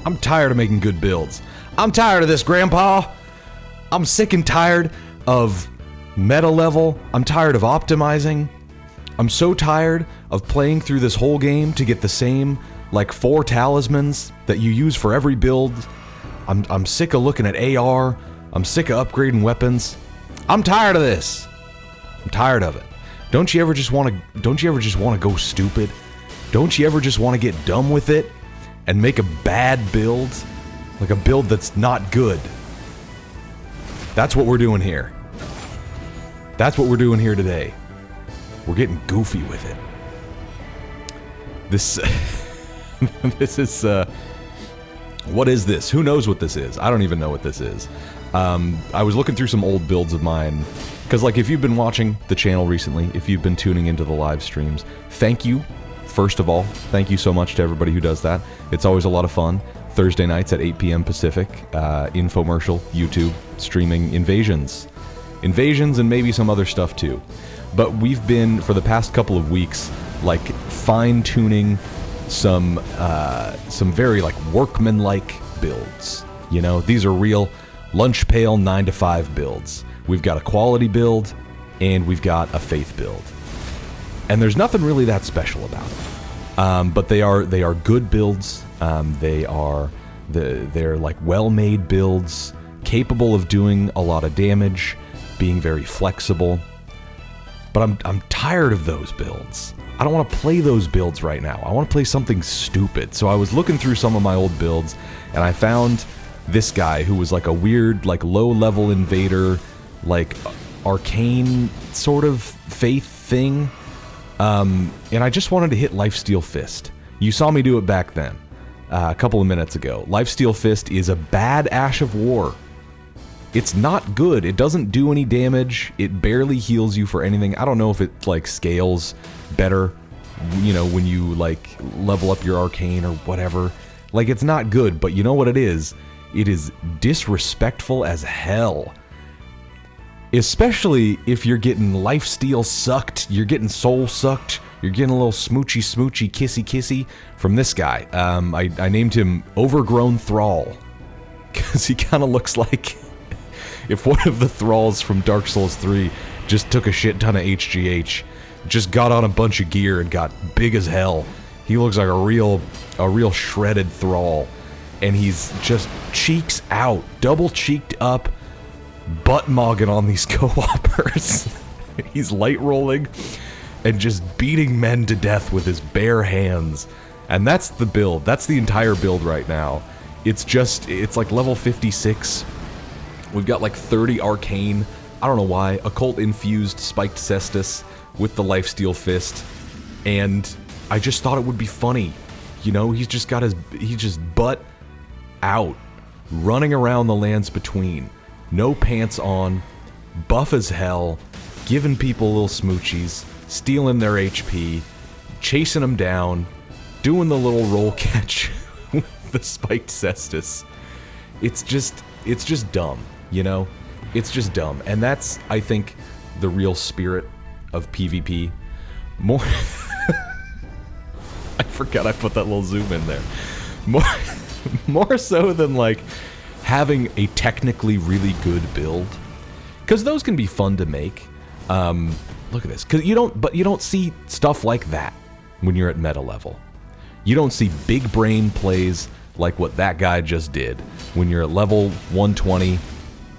I'm tired of making good builds. I'm tired of this, Grandpa. I'm sick and tired of meta level. I'm tired of optimizing. I'm so tired of playing through this whole game to get the same, like, 4 talismans that you use for every build. I'm sick of looking at AR. I'm sick of upgrading weapons. I'm tired of this. I'm tired of it. Don't you ever just want to go stupid? Don't you ever just want to get dumb with it and make a bad build? Like a build that's not good. That's what we're doing here. That's what we're doing here today. We're getting goofy with it. This this is what is this? Who knows what this is? I don't even know what this is. I was looking through some old builds of mine, because, like, if you've been watching the channel recently, if you've been tuning into the live streams, thank you. First of all, thank you so much to everybody who does that. It's always a lot of fun. Thursday nights at 8 p.m. Pacific, infomercial, YouTube, streaming Invasions, and maybe some other stuff too. But we've been, for the past couple of weeks, like, fine-tuning some very, like, workman-like builds. You know, these are real lunch pail 9 to 5 builds. We've got a quality build, and we've got a faith build. And there's nothing really that special about them. But they are good builds. They're like well-made builds, capable of doing a lot of damage, being very flexible. But I'm tired of those builds. I don't want to play those builds right now. I want to play something stupid. So I was looking through some of my old builds, and I found this guy who was like a weird, like, low-level invader, like arcane sort of faith thing. And I just wanted to hit Lifesteal Fist. You saw me do it back then, a couple of minutes ago. Lifesteal Fist is a bad Ash of War. It's not good. It doesn't do any damage. It barely heals you for anything. I don't know if it, like, scales better, you know, when you, like, level up your arcane or whatever. Like, it's not good, but you know what it is? It is disrespectful as hell. Especially if you're getting lifesteal sucked, you're getting soul sucked, you're getting a little smoochy, kissy from this guy. I named him Overgrown Thrall, because he kind of looks like if one of the Thralls from Dark Souls 3 just took a shit ton of HGH, just got on a bunch of gear and got big as hell. He looks like a real shredded Thrall, and he's just cheeks out, double cheeked up, butt mogging on these co-opers. He's light rolling and just beating men to death with his bare hands. And that's the build. That's the entire build right now. It's like level 56. We've got like 30 arcane, I don't know why, occult infused spiked cestus with the lifesteal fist. And I just thought it would be funny. You know, he's just butt out, running around the lands between. No pants on, buff as hell, giving people little smoochies, stealing their HP, chasing them down, doing the little roll catch with the spiked cestus. It's just dumb, you know? It's just dumb. And that's, I think, the real spirit of PvP. More... I forgot I put that little zoom in there. More so than, like, having a technically really good build, because those can be fun to make. Look at this, because you don't see stuff like that when you're at meta level. You don't see big brain plays like what that guy just did when you're at level 120,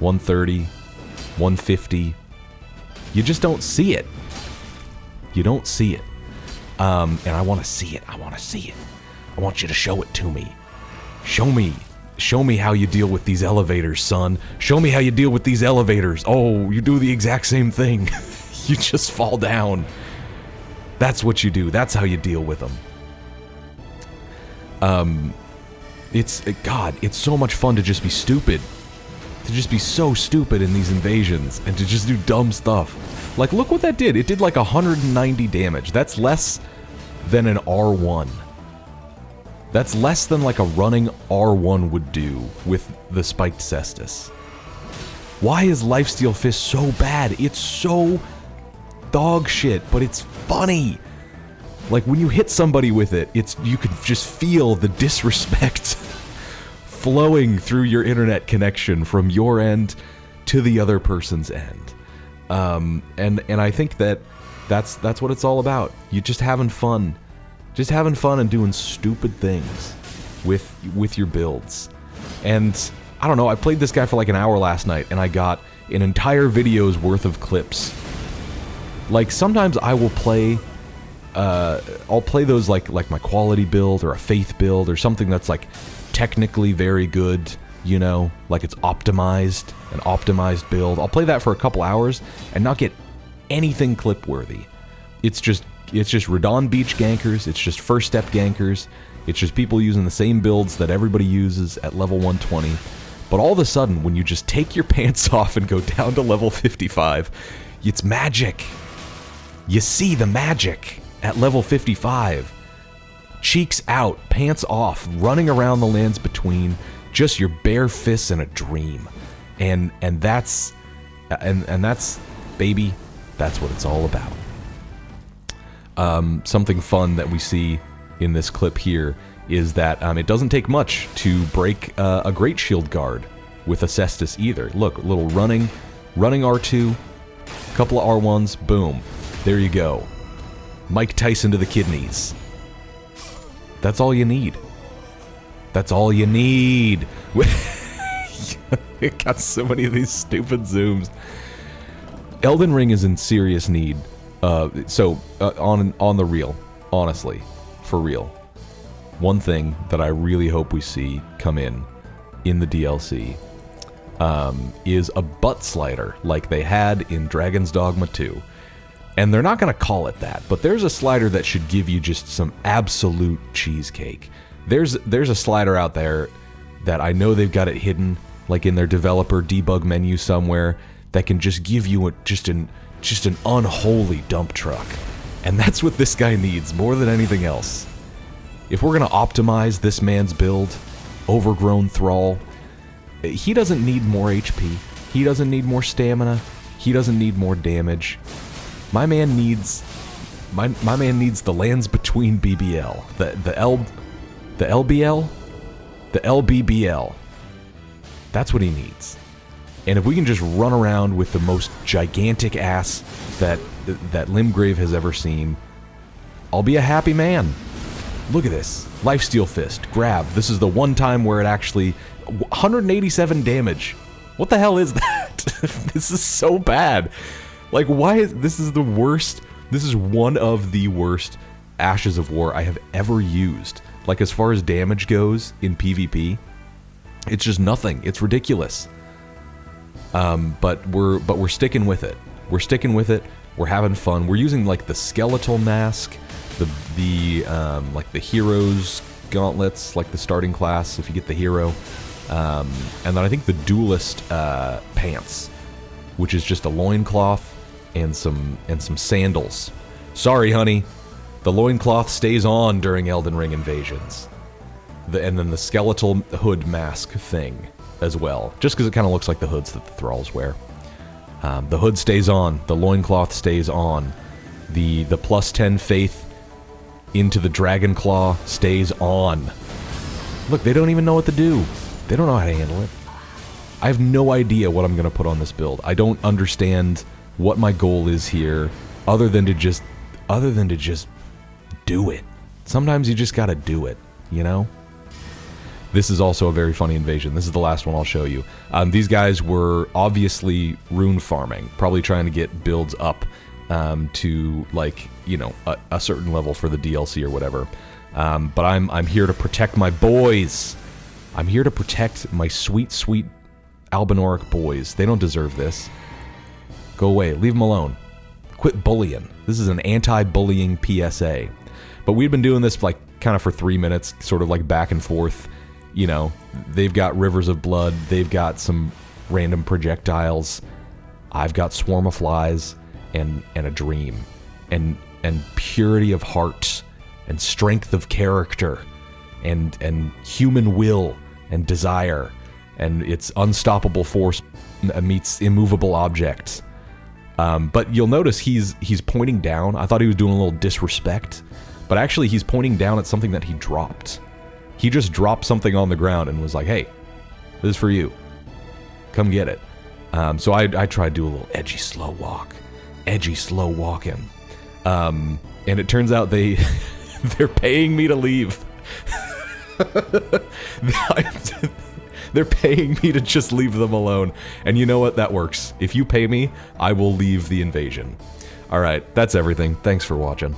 130, 150. You just don't see it. You don't see it. And I want to see it. I want to see it. I want you to show it to me. Show me how you deal with these elevators, son. Show me how you deal with these elevators. Oh, you do the exact same thing. You just fall down. That's what you do. That's how you deal with them. It's so much fun to just be stupid. To just be so stupid in these invasions and to just do dumb stuff. Like, look what that did. It did like 190 damage. That's less than an R1. That's less than like a running R1 would do with the spiked cestus. Why is Lifesteal Fist so bad? It's so dog shit, but it's funny. Like, when you hit somebody with it, you can just feel the disrespect flowing through your internet connection from your end to the other person's end. And I think that's what it's all about. You just having fun. Just having fun and doing stupid things with your builds. And I don't know, I played this guy for like an hour last night and I got an entire video's worth of clips. Like sometimes I will play I'll play those like my quality build or a faith build or something that's like technically very good, you know, like it's optimized, an optimized build. I'll play that for a couple hours and not get anything clip worthy. It's just Radon Beach gankers, it's just first step gankers, it's just people using the same builds that everybody uses at level 120. But all of a sudden, when you just take your pants off and go down to level 55, it's magic. You see the magic at level 55. Cheeks out, pants off, running around the lands between, just your bare fists in a dream. And that's baby, that's what it's all about. Something fun that we see in this clip here is that it doesn't take much to break a Great Shield Guard with Acestus either. Look, a little running R2, couple of R1s, boom. There you go. Mike Tyson to the kidneys. That's all you need. That's all you need. It got so many of these stupid zooms. Elden Ring is in serious need. On the real, honestly, for real. One thing that I really hope we see come in the DLC is a butt slider like they had in Dragon's Dogma 2. And they're not going to call it that, but there's a slider that should give you just some absolute cheesecake. There's a slider out there that I know they've got it hidden, like in their developer debug menu somewhere, that can just give you just an unholy dump truck. And that's what this guy needs more than anything else. If we're going to optimize this man's build, Overgrown Thrall, he doesn't need more HP. He doesn't need more stamina. He doesn't need more damage. My man needs the lands between BBL, the LBL, the LBBL. That's what he needs. And if we can just run around with the most gigantic ass that Limgrave has ever seen, I'll be a happy man. Look at this. Lifesteal Fist. Grab. This is the one time where it actually... 187 damage. What the hell is that? This is so bad. Like, why is... This is the worst... This is one of the worst Ashes of War I have ever used. Like, as far as damage goes in PvP, it's just nothing. It's ridiculous. But we're sticking with it. We're sticking with it. We're having fun. We're using like the skeletal mask, like the hero's gauntlets, like the starting class if you get the hero, and then I think the duelist pants, which is just a loincloth and some sandals. Sorry, honey, the loincloth stays on during Elden Ring invasions. And then the skeletal hood mask thing as well, just because it kind of looks like the hoods that the Thralls wear. The hood stays on, the loincloth stays on, the plus 10 faith into the dragon claw stays on. Look, they don't even know what to do. They don't know how to handle it. I have no idea what I'm going to put on this build. I don't understand what my goal is here, other than to just do it. Sometimes you just gotta do it, you know? This is also a very funny invasion. This is the last one I'll show you. These guys were obviously rune farming, probably trying to get builds up to, like, you know, a certain level for the DLC or whatever. But I'm here to protect my boys. I'm here to protect my sweet, sweet Albinoric boys. They don't deserve this. Go away. Leave them alone. Quit bullying. This is an anti-bullying PSA. But we've been doing this, like, kind of for 3 minutes, sort of like back and forth. You know, they've got rivers of blood. They've got some random projectiles. I've got swarm of flies and a dream. And purity of heart and strength of character and human will and desire. And its unstoppable force meets immovable objects. But you'll notice he's pointing down. I thought he was doing a little disrespect, but actually he's pointing down at something that he dropped. He just dropped something on the ground and was like, hey, this is for you. Come get it. So I tried to do a little edgy slow walk. Edgy slow walking. And it turns out they're paying me to leave. They're paying me to just leave them alone. And you know what? That works. If you pay me, I will leave the invasion. Alright, that's everything. Thanks for watching.